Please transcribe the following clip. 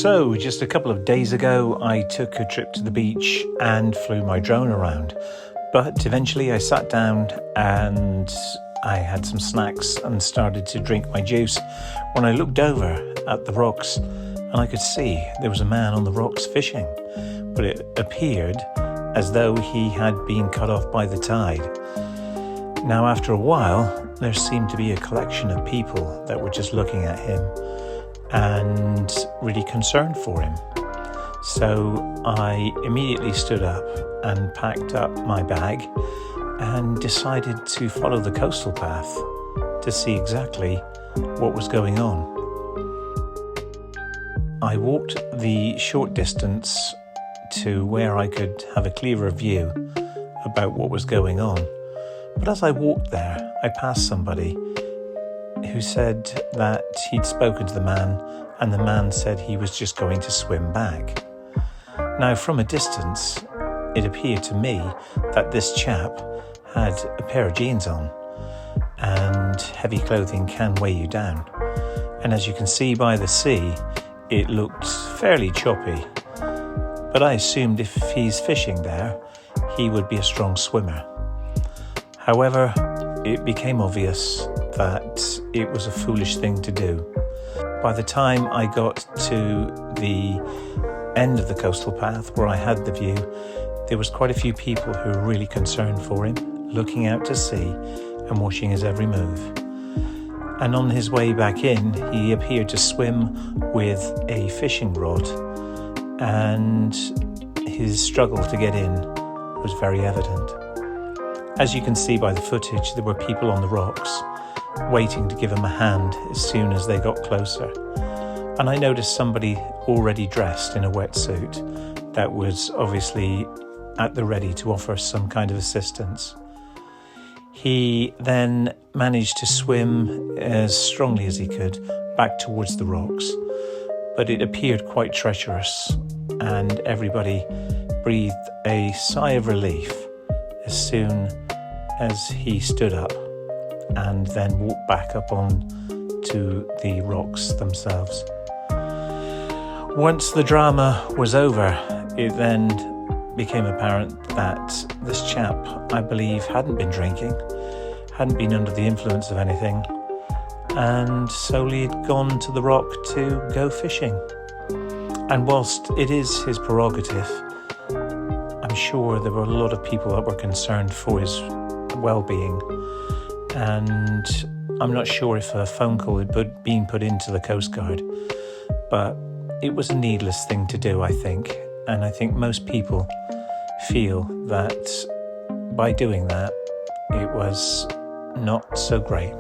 So, just a couple of days ago, I took a trip to the beach and flew my drone around. But eventually I sat down and I had some snacks and started to drink my juice when I looked over at the rocks and I could see there was a man on the rocks fishing. But it appeared as though he had been cut off by the tide. Now, after a while, there seemed to be a collection of people that were just looking at him and really concerned for him. So I immediately stood up and packed up my bag and decided to follow the coastal path to see exactly what was going on. I walked the short distance to where I could have a clearer view about what was going on. But as I walked there, I passed somebody who said that he'd spoken to the man and the man said he was just going to swim back. Now, from a distance, it appeared to me that this chap had a pair of jeans on, and heavy clothing can weigh you down. And as you can see by the sea, it looked fairly choppy. But I assumed if he's fishing there, he would be a strong swimmer. However, it became obvious that it was a foolish thing to do. By the time I got to the end of the coastal path where I had the view, there was quite a few people who were really concerned for him, looking out to sea and watching his every move. And on his way back in, he appeared to swim with a fishing rod, and his struggle to get in was very evident. As you can see by the footage, there were people on the rocks waiting to give him a hand as soon as they got closer. And I noticed somebody already dressed in a wetsuit that was obviously at the ready to offer some kind of assistance. He then managed to swim as strongly as he could back towards the rocks, but it appeared quite treacherous, and everybody breathed a sigh of relief as soon as he stood up and then walked back up on to the rocks themselves. Once the drama was over, it then became apparent that this chap, I believe, hadn't been drinking, hadn't been under the influence of anything, and solely had gone to the rock to go fishing. And whilst it is his prerogative, I'm sure there were a lot of people that were concerned for his well-being, and I'm not sure if a phone call had been put into the Coast Guard, but it was a needless thing to do, I think, and I think most people feel that by doing that, it was not so great.